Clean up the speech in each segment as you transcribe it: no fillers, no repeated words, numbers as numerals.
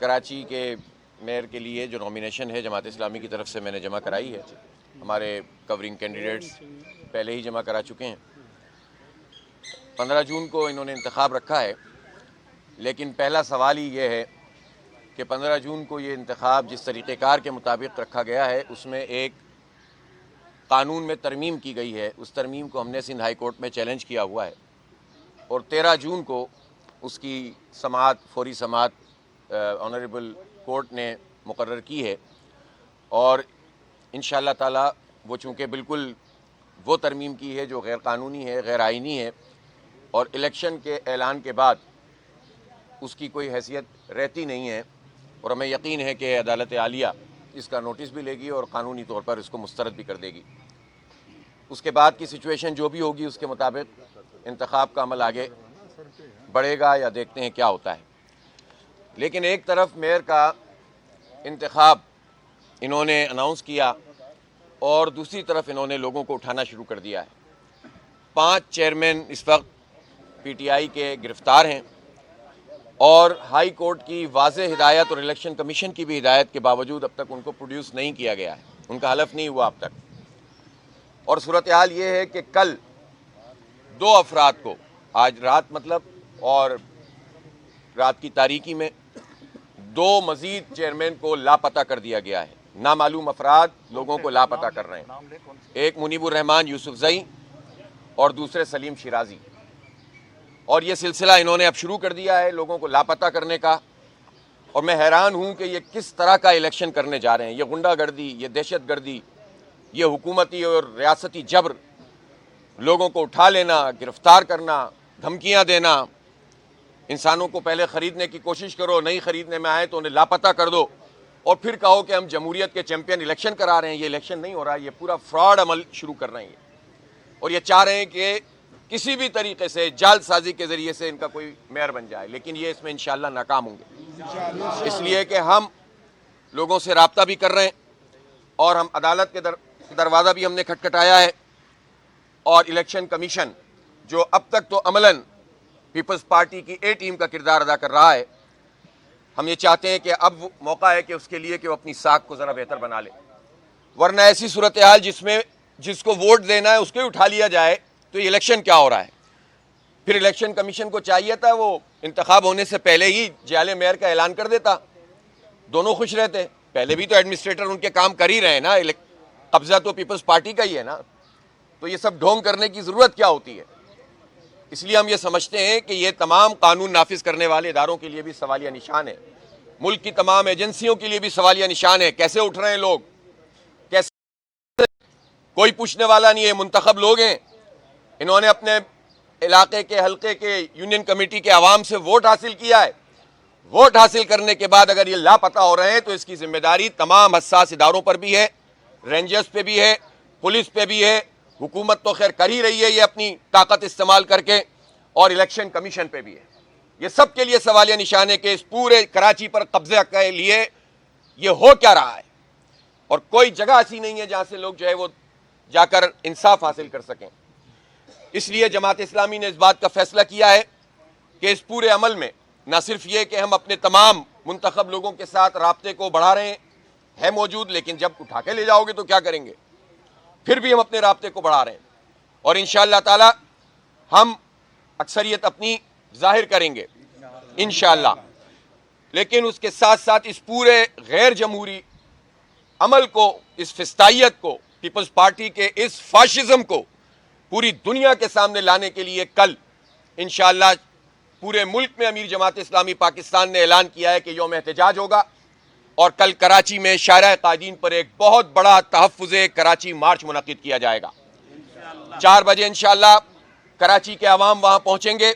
کراچی کے میئر کے لیے جو نامینیشن ہے جماعت اسلامی کی طرف سے میں نے جمع کرائی ہے. ہمارے کورنگ کینڈیڈیٹس پہلے ہی جمع کرا چکے ہیں. 15 جون کو انہوں نے انتخاب رکھا ہے، لیکن پہلا سوال ہی یہ ہے کہ 15 جون کو یہ انتخاب جس طریقہ کار کے مطابق رکھا گیا ہے اس میں ایک قانون میں ترمیم کی گئی ہے. اس ترمیم کو ہم نے سندھ ہائی کورٹ میں چیلنج کیا ہوا ہے اور 13 جون کو اس کی سماعت، فوری سماعت آنریبل کورٹ نے مقرر کی ہے. اور انشاءاللہ تعالی وہ چونکہ بالکل وہ ترمیم کی ہے جو غیر قانونی ہے، غیر آئینی ہے، اور الیکشن کے اعلان کے بعد اس کی کوئی حیثیت رہتی نہیں ہے، اور ہمیں یقین ہے کہ عدالت عالیہ اس کا نوٹس بھی لے گی اور قانونی طور پر اس کو مسترد بھی کر دے گی. اس کے بعد کی سچویشن جو بھی ہوگی اس کے مطابق انتخاب کا عمل آگے بڑھے گا یا دیکھتے ہیں کیا ہوتا ہے. لیکن ایک طرف میئر کا انتخاب انہوں نے اناؤنس کیا اور دوسری طرف انہوں نے لوگوں کو اٹھانا شروع کر دیا ہے. 5 چیئرمین اس وقت پی ٹی آئی کے گرفتار ہیں اور ہائی کورٹ کی واضح ہدایت اور الیکشن کمیشن کی بھی ہدایت کے باوجود اب تک ان کو پروڈیوس نہیں کیا گیا ہے، ان کا حلف نہیں ہوا اب تک. اور صورتحال یہ ہے کہ کل 2 افراد کو، آج رات اور رات کی تاریکی میں 2 مزید چیئرمین کو لاپتہ کر دیا گیا ہے. نامعلوم افراد لوگوں کو لاپتہ کر رہے ہیں. ایک منیب الرحمان یوسف زئی اور دوسرے سلیم شیرازی. اور یہ سلسلہ انہوں نے اب شروع کر دیا ہے لوگوں کو لاپتہ کرنے کا. اور میں حیران ہوں کہ یہ کس طرح کا الیکشن کرنے جا رہے ہیں. یہ غنڈہ گردی، یہ دہشت گردی، یہ حکومتی اور ریاستی جبر، لوگوں کو اٹھا لینا، گرفتار کرنا، دھمکیاں دینا، انسانوں کو پہلے خریدنے کی کوشش کرو، نہیں خریدنے میں آئے تو انہیں لاپتہ کر دو، اور پھر کہو کہ ہم جمہوریت کے چیمپئن الیکشن کرا رہے ہیں. یہ الیکشن نہیں ہو رہا، یہ پورا فراڈ عمل شروع کر رہے ہیں. اور یہ چاہ رہے ہیں کہ کسی بھی طریقے سے جال سازی کے ذریعے سے ان کا کوئی میئر بن جائے، لیکن یہ اس میں انشاءاللہ ناکام ہوں گے. اس لیے کہ ہم لوگوں سے رابطہ بھی کر رہے ہیں اور ہم عدالت کے دروازہ بھی ہم نے کھٹکھٹایا ہے. اور الیکشن کمیشن جو اب تک تو عملاً پیپلز پارٹی کی اے ٹیم کا کردار ادا کر رہا ہے، ہم یہ چاہتے ہیں کہ اب موقع ہے کہ اس کے لیے کہ وہ اپنی ساکھ کو ذرا بہتر بنا لے. ورنہ ایسی صورتحال جس کو ووٹ دینا ہے اس کو ہی اٹھا لیا جائے تو یہ الیکشن کیا ہو رہا ہے. پھر الیکشن کمیشن کو چاہیے تھا وہ انتخاب ہونے سے پہلے ہی جعلی میئر کا اعلان کر دیتا، دونوں خوش رہتے. پہلے بھی تو ایڈمنسٹریٹر ان کے کام کر ہی رہے ہیں نا، قبضہ تو پیپلز پارٹی کا ہی ہے نا، تو یہ سب ڈھونگ کرنے کی ضرورت کیا ہوتی ہے. اس لیے ہم یہ سمجھتے ہیں کہ یہ تمام قانون نافذ کرنے والے اداروں کے لیے بھی سوالیہ نشان ہے، ملک کی تمام ایجنسیوں کے لیے بھی سوالیہ نشان ہے. کیسے اٹھ رہے ہیں لوگ، کیسے، کوئی پوچھنے والا نہیں ہے. منتخب لوگ ہیں، انہوں نے اپنے علاقے کے حلقے کے یونین کمیٹی کے عوام سے ووٹ حاصل کیا ہے. ووٹ حاصل کرنے کے بعد اگر یہ لاپتہ ہو رہے ہیں تو اس کی ذمہ داری تمام حساس اداروں پر بھی ہے، رینجرز پہ بھی ہے، پولیس پہ بھی ہے. حکومت تو خیر کر ہی رہی ہے یہ اپنی طاقت استعمال کر کے، اور الیکشن کمیشن پہ بھی ہے. یہ سب کے لیے سوالیہ نشان ہے کہ اس پورے کراچی پر قبضہ کے لیے یہ ہو کیا رہا ہے. اور کوئی جگہ ایسی نہیں ہے جہاں سے لوگ جو ہے وہ جا کر انصاف حاصل کر سکیں. اس لیے جماعت اسلامی نے اس بات کا فیصلہ کیا ہے کہ اس پورے عمل میں نہ صرف یہ کہ ہم اپنے تمام منتخب لوگوں کے ساتھ رابطے کو بڑھا رہے ہیں موجود، لیکن جب اٹھا کے لے جاؤ گے تو کیا کریں گے، پھر بھی ہم اپنے رابطے کو بڑھا رہے ہیں. اور انشاءاللہ تعالی ہم اکثریت اپنی ظاہر کریں گے انشاءاللہ. لیکن اس کے ساتھ ساتھ اس پورے غیر جمہوری عمل کو، اس فسطائیت کو، پیپلز پارٹی کے اس فاشزم کو پوری دنیا کے سامنے لانے کے لیے کل انشاءاللہ پورے ملک میں امیر جماعت اسلامی پاکستان نے اعلان کیا ہے کہ یوم احتجاج ہوگا. اور کل کراچی میں شارع قائدین پر ایک بہت بڑا تحفظ کراچی مارچ منعقد کیا جائے گا. 4 بجے انشاءاللہ کراچی کے عوام وہاں پہنچیں گے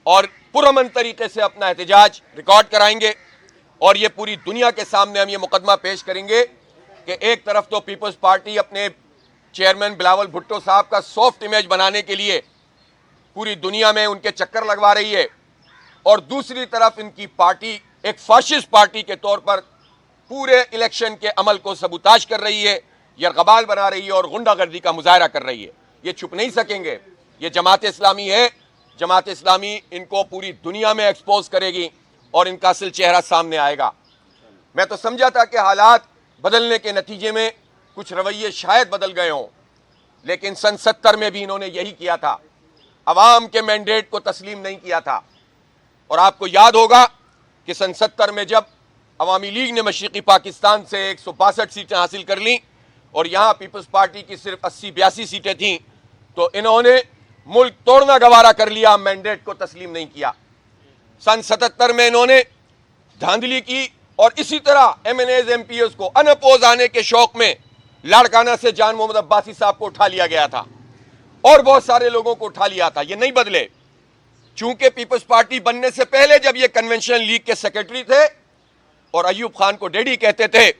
اور پرامن طریقے سے اپنا احتجاج ریکارڈ کرائیں گے. اور یہ پوری دنیا کے سامنے ہم یہ مقدمہ پیش کریں گے کہ ایک طرف تو پیپلز پارٹی اپنے چیئرمین بلاول بھٹو صاحب کا سافٹ امیج بنانے کے لیے پوری دنیا میں ان کے چکر لگوا رہی ہے، اور دوسری طرف ان کی پارٹی ایک فاشسٹ پارٹی کے طور پر پورے الیکشن کے عمل کو سبوتاش کر رہی ہے، یرغمال بنا رہی ہے اور غنڈہ گردی کا مظاہرہ کر رہی ہے. یہ چھپ نہیں سکیں گے. یہ جماعت اسلامی ہے، جماعت اسلامی ان کو پوری دنیا میں ایکسپوز کرے گی اور ان کا اصل چہرہ سامنے آئے گا۔ میں تو سمجھا تھا کہ حالات بدلنے کے نتیجے میں کچھ رویے شاید بدل گئے ہوں، لیکن سن 70 میں بھی انہوں نے یہی کیا تھا، عوام کے مینڈیٹ کو تسلیم نہیں کیا تھا۔ اور آپ کو یاد ہوگا کہ سن 70 میں جب عوامی لیگ نے مشرقی پاکستان سے 162 سیٹیں حاصل کر لیں اور یہاں پیپلز پارٹی کی صرف 80-82 سیٹیں تھیں، تو انہوں نے ملک توڑنا گوارا کر لیا، مینڈیٹ کو تسلیم نہیں کیا۔ سن 77 میں انہوں نے دھاندلی کی اور اسی طرح M N As M P As کو ان اپوز آنے کے شوق میں لاڑکانہ سے جان محمد عباسی صاحب کو اٹھا لیا گیا تھا اور بہت سارے لوگوں کو اٹھا لیا تھا۔ یہ نہیں بدلے، چونکہ پیپلز پارٹی بننے سے پہلے جب یہ کنونشن لیگ کے سیکرٹری تھے اور ایوب خان کو ڈیڈی کہتے تھے،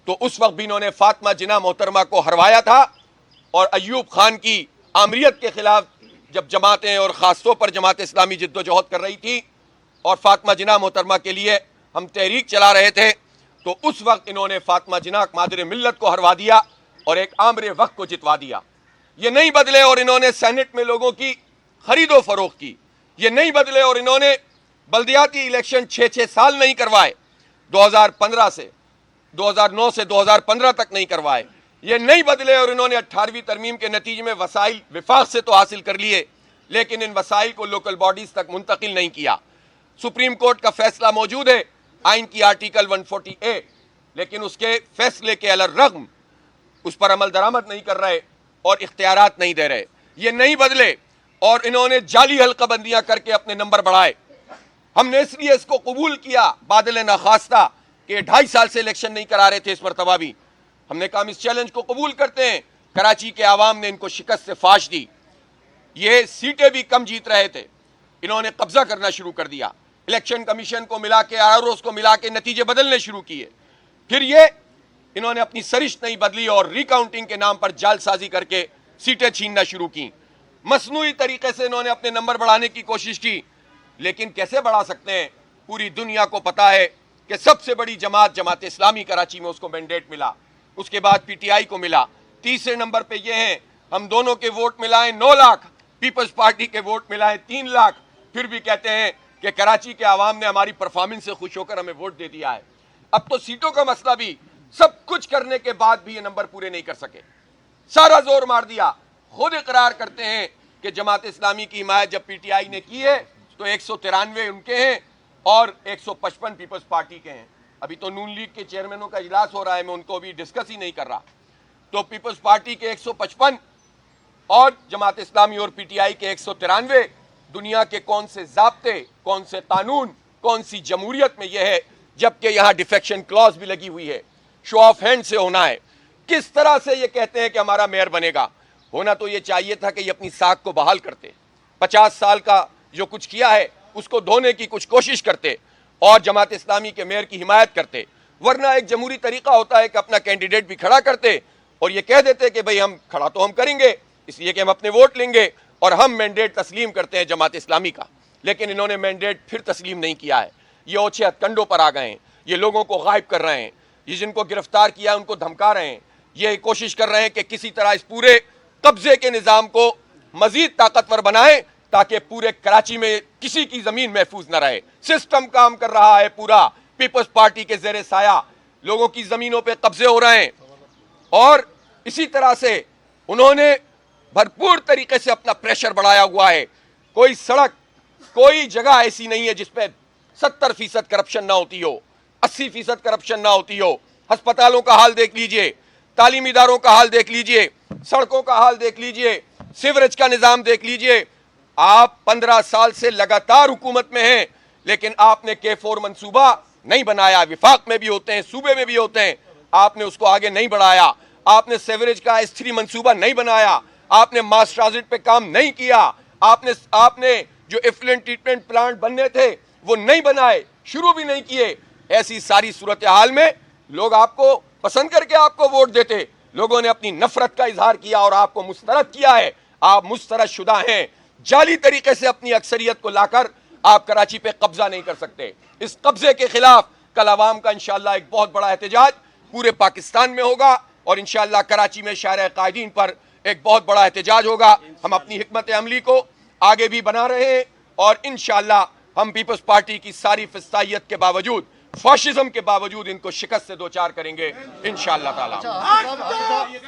تو اس وقت بھی انہوں نے فاطمہ جناح محترمہ کو ہروایا تھا، اور ایوب خان کی آمریت کے خلاف جب جماعتیں اور خاص طور پر جماعت اسلامی جد و جہد کر رہی تھی اور فاطمہ جناح محترمہ کے لیے ہم تحریک چلا رہے تھے، تو اس وقت انہوں نے فاطمہ جناح مادر ملت کو ہروا دیا اور ایک آمر وقت کو جتوا دیا۔ یہ نہیں بدلے اور انہوں نے سینٹ میں لوگوں کی خرید و فروخت کی۔ یہ نہیں بدلے اور انہوں نے بلدیاتی الیکشن 6 سال نہیں کروائے، 2015 سے 2009 سے 2015 تک نہیں کروائے۔ یہ نہیں بدلے اور انہوں نے 18ویں ترمیم کے نتیجے میں وسائل وفاق سے تو حاصل کر لیے، لیکن ان وسائل کو لوکل باڈیز تک منتقل نہیں کیا۔ سپریم کورٹ کا فیصلہ موجود ہے، آئین کی آرٹیکل 140A، لیکن اس کے فیصلے کے الرغم اس پر عمل درآمد نہیں کر رہے اور اختیارات نہیں دے رہے۔ یہ نہیں بدلے اور انہوں نے جعلی حلقہ بندیاں کر کے اپنے نمبر بڑھائے۔ ہم نے اس لیے اس کو قبول کیا بادل ناخواستہ کہ 2.5 سال سے الیکشن نہیں کرا رہے تھے، اس مرتبہ بھی ہم نے کہا ہم اس چیلنج کو قبول کرتے ہیں۔ کراچی کے عوام نے ان کو شکست سے فاش دی، یہ سیٹیں بھی کم جیت رہے تھے، انہوں نے قبضہ کرنا شروع کر دیا، الیکشن کمیشن کو ملا کے RROs کو ملا کے نتیجے بدلنے شروع کیے۔ پھر یہ انہوں نے اپنی سرشت نہیں بدلی اور ری کاؤنٹنگ کے نام پر جال سازی کر کے سیٹیں چھیننا شروع کی۔ مصنوعی طریقے سے انہوں نے اپنے نمبر بڑھانے کی کوشش کی، لیکن کیسے بڑھا سکتے ہیں؟ پوری دنیا کو پتا ہے کہ سب سے بڑی جماعت اسلامی کراچی میں اس کو مینڈیٹ ملا، اس کے بعد PTI کو ملا، تیسرے نمبر پہ یہ ہیں۔ ہم دونوں کے ووٹ ملائیں 9 لاکھ، پیپلز پارٹی کے ووٹ ملائیں 3 لاکھ، پھر بھی کہتے ہیں کہ کراچی کے عوام نے ہماری پرفارمنس سے خوش ہو کر ہمیں ووٹ دے دیا ہے۔ اب تو سیٹوں کا مسئلہ بھی، سب کچھ کرنے کے بعد بھی یہ نمبر پورے نہیں کر سکے، سارا زور مار دیا۔ خود اقرار کرتے ہیں کہ جماعت اسلامی کی حمایت جب PTI نے کی ہے تو 193 ان کے ہیں اور 155 پیپلز پارٹی کے ہیں۔ ابھی تو نون لیگ کے چیئرمینوں کا اجلاس ہو رہا ہے، میں ان کو بھی ڈسکس ہی نہیں کر رہا۔ تو پیپلز پارٹی کے 155 اور جماعت اسلامی اور PTI کے 193، دنیا کے کون سے ضابطے، کون سے قانون، کون سی جمہوریت میں یہ ہے، جبکہ یہاں ڈیفیکشن کلوز بھی لگی ہوئی ہے، شو آف ہینڈ سے ہونا ہے۔ کس طرح سے یہ کہتے ہیں کہ ہمارا میئر بنے گا؟ ہونا تو یہ چاہیے تھا کہ یہ اپنی ساکھ کو بحال کرتے، 50 سال کا جو کچھ کیا ہے اس کو دھونے کی کچھ کوشش کرتے اور جماعت اسلامی کے میئر کی حمایت کرتے، ورنہ ایک جمہوری طریقہ ہوتا ہے کہ اپنا کینڈیڈیٹ بھی کھڑا کرتے اور یہ کہہ دیتے کہ بھئی ہم کھڑا تو ہم کریں گے اس لیے کہ ہم اپنے ووٹ لیں گے اور ہم مینڈیٹ تسلیم کرتے ہیں جماعت اسلامی کا۔ لیکن انہوں نے مینڈیٹ پھر تسلیم نہیں کیا ہے، یہ اوچھے ہتھ کنڈوں پر آ گئے ہیں، یہ لوگوں کو غائب کر رہے ہیں، یہ جن کو گرفتار کیا ہے ان کو دھمکا رہے ہیں، یہ کوشش کر رہے ہیں کہ کسی طرح اس پورے قبضے کے نظام کو مزید طاقتور بنائیں تاکہ پورے کراچی میں کسی کی زمین محفوظ نہ رہے۔ سسٹم کام کر رہا ہے پورا، پیپلز پارٹی کے زیر سایہ لوگوں کی زمینوں پہ قبضے ہو رہے ہیں، اور اسی طرح سے انہوں نے بھرپور طریقے سے اپنا پریشر بڑھایا ہوا ہے۔ کوئی سڑک، کوئی جگہ ایسی نہیں ہے جس پہ 70% کرپشن نہ ہوتی ہو، 80% کرپشن نہ ہوتی ہو۔ ہسپتالوں کا حال دیکھ لیجئے، تعلیمی اداروں کا حال دیکھ لیجئے، سڑکوں کا حال دیکھ لیجئے، سیوریج کا نظام دیکھ لیجئے۔ آپ 15 سال سے لگاتار حکومت میں ہیں، لیکن آپ نے K4 منصوبہ نہیں بنایا، وفاق میں بھی ہوتے ہیں، صوبے میں بھی ہوتے ہیں، آپ نے اس کو آگے نہیں بڑھایا۔ آپ نے سیوریج کا S3 منصوبہ نہیں بنایا، آپ نے ماس ٹرانزٹ پہ کام نہیں کیا، آپ نے جو ایفلوئنٹ ٹریٹمنٹ پلانٹ بننے تھے وہ نہیں بنائے، شروع بھی نہیں کیے۔ ایسی ساری صورتحال میں لوگ آپ کو پسند کر کے آپ کو ووٹ دیتے، لوگوں نے اپنی نفرت کا اظہار کیا اور آپ کو مسترد کیا ہے۔ آپ مسترد شدہ ہیں، جعلی طریقے سے اپنی اکثریت کو لا کر آپ کراچی پہ قبضہ نہیں کر سکتے۔ اس قبضے کے خلاف کل عوام کا انشاءاللہ ایک بہت بڑا احتجاج پورے پاکستان میں ہوگا اور انشاءاللہ کراچی میں شارع قائدین پر ایک بہت بڑا احتجاج ہوگا۔ ہم اپنی حکمت عملی کو آگے بھی بنا رہے ہیں اور انشاءاللہ ہم پیپلز پارٹی کی ساری فسطائیت کے باوجود، فاشزم کے باوجود ان کو شکست سے دوچار کریں گے انشاءاللہ تعالی.